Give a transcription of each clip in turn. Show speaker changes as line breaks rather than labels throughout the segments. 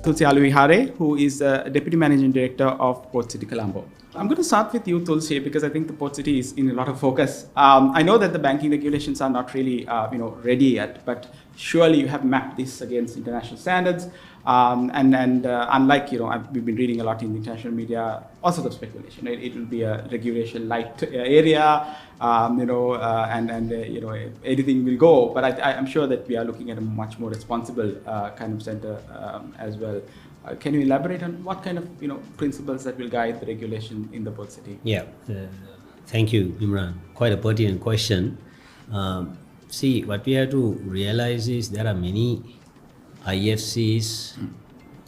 Thulci Aluwihare, who is the Deputy Managing Director of Port City Colombo. I'm going to start with you, Thulci, because I think the Port City is in a lot of focus. I know that the banking regulations are not really, ready yet, but surely you have mapped this against international standards. Unlike, we've been reading a lot in the international media, all sorts of speculation. It will be a regulation light area, anything will go. But I'm sure that we are looking at a much more responsible kind of center as well. Can you elaborate on what kind of, principles that will guide the regulation in the Port City?
Yeah, thank you, Imran. Quite a pertinent question. See, what we have to realize is there are many IFCs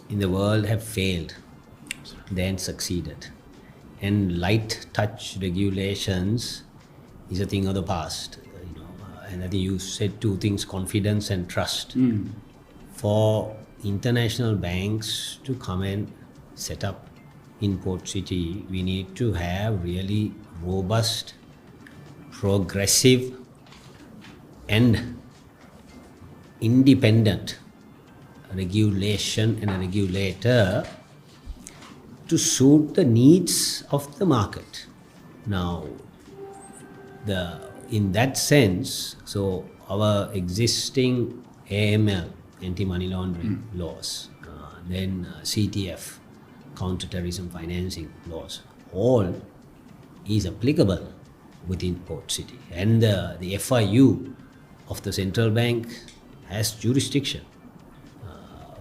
in the world have failed, then succeeded. And light touch regulations is a thing of the past. And I think you said two things, confidence and trust. For international banks to come and set up in Port City, we need to have really robust, progressive and independent regulation and a regulator to suit the needs of the market. Now, in that sense, so our existing AML, anti-money laundering laws, then CTF, counter-terrorism financing laws, all is applicable within Port City. And the FIU of the central bank has jurisdiction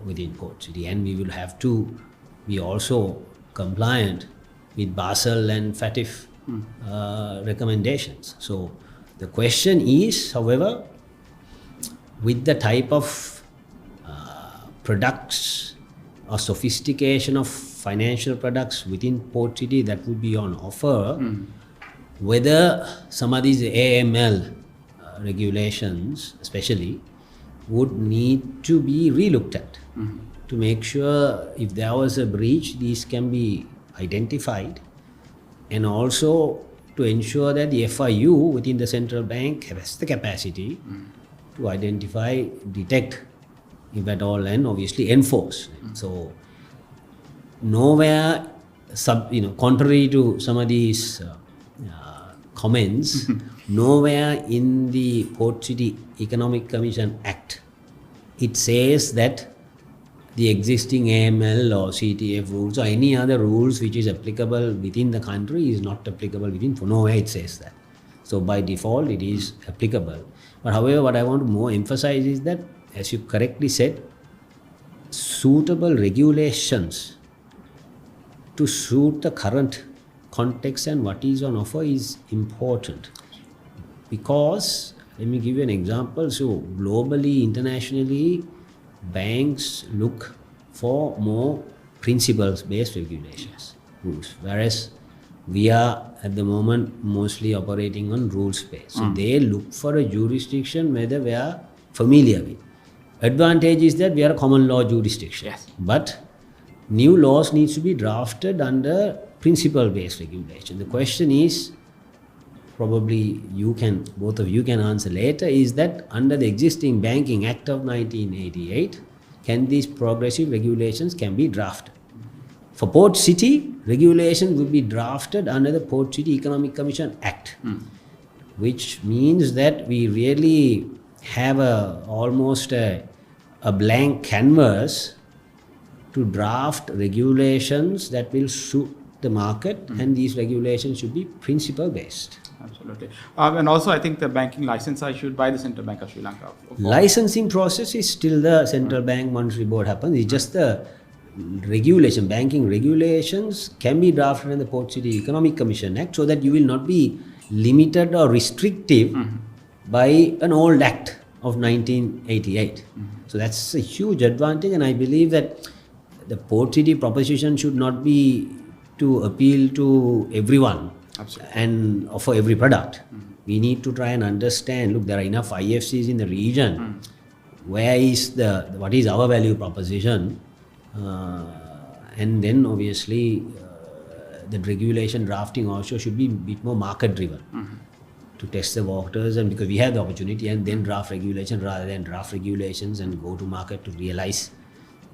within Port City, and we will have to be also compliant with Basel and FATF recommendations. So the question is, however, with the type of products or sophistication of financial products within Port City that would be on offer, whether some of these AML regulations especially would need to be relooked at to make sure if there was a breach, these can be identified, and also to ensure that the FIU within the central bank has the capacity to identify, detect, if at all, and obviously enforce. So nowhere, contrary to some of these comments, nowhere in the Port City Economic Commission Act it says that the existing AML or CTF rules or any other rules which is applicable within the country is not applicable within. For nowhere it says that. So by default it is applicable. But however, what I want to more emphasize is that, as you correctly said, suitable regulations to suit the current context and what is on offer is important. Because, let me give you an example. So globally, internationally, banks look for more principles-based regulations, rules, whereas we are at the moment mostly operating on rules-based. So they look for a jurisdiction whether we are familiar with. Advantage is that we are a common law jurisdiction.
Yes.
But new laws needs to be drafted under principle-based regulation. The question is, probably both of you can answer later, is that under the existing Banking Act of 1988, can these progressive regulations can be drafted? For Port City, regulations will be drafted under the Port City Economic Commission Act, which means that we really have almost a blank canvas to draft regulations that will suit the market, and these regulations should be principle-based.
Absolutely. And also, I think the banking license are issued by the Central Bank of Sri Lanka.
Licensing process is still the Central Bank Monetary Board happens. It's just the regulation, banking regulations can be drafted in the Port City Economic Commission Act so that you will not be limited or restrictive by an old act of 1988. So that's a huge advantage, and I believe that the Port City proposition should not be to appeal to everyone.
Absolutely.
And offer every product. We need to try and understand, look, there are enough IFCs in the region. What is our value proposition? And then obviously the regulation drafting also should be a bit more market driven to test the waters, and because we have the opportunity, and then draft regulation rather than draft regulations and go to market to realize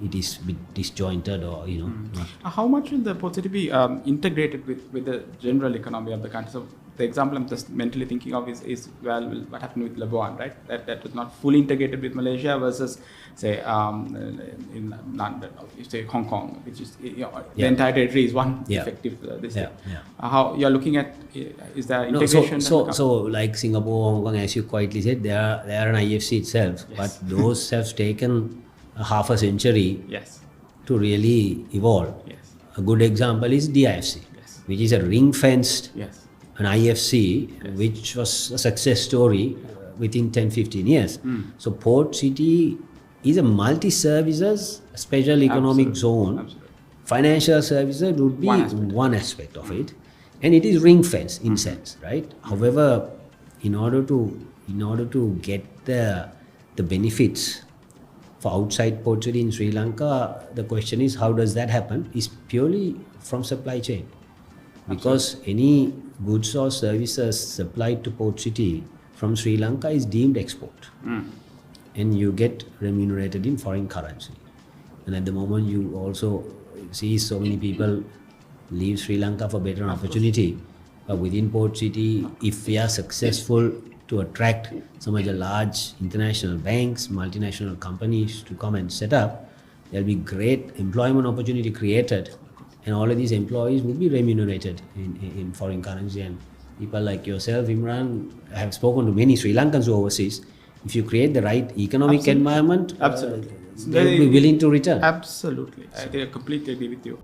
it is a bit disjointed or not.
How much will the Port City be integrated with the general economy of the country? So the example I'm just mentally thinking of is what happened with Labuan, right? That was not fully integrated with Malaysia versus say in London, say Hong Kong, which is the entire territory is one effective this thing. How you're looking at is there integration?
So like Singapore, Hong Kong, as you quietly said, they are an IFC itself, but those have taken half a century to really evolve. A good example is DIFC, which is a ring-fenced an IFC, which was a success story within 10-15 years. So Port City is a multi-services special economic zone. Financial services would be one aspect of it, and it is ring-fenced in sense, right? However, in order to get the benefits for outside Port City in Sri Lanka, the question is how does that happen? Is purely from supply chain, because any goods or services supplied to Port City from Sri Lanka is deemed export, and you get remunerated in foreign currency. And at the moment, you also see so many people leave Sri Lanka for better opportunity. But within Port City, if we are successful to attract some of the large international banks, multinational companies to come and set up, there will be great employment opportunity created, and all of these employees will be remunerated in foreign currency. And people like yourself, Imran, have spoken to many Sri Lankans overseas. If you create the right economic environment, they will be willing to return.
Absolutely. I completely agree with you.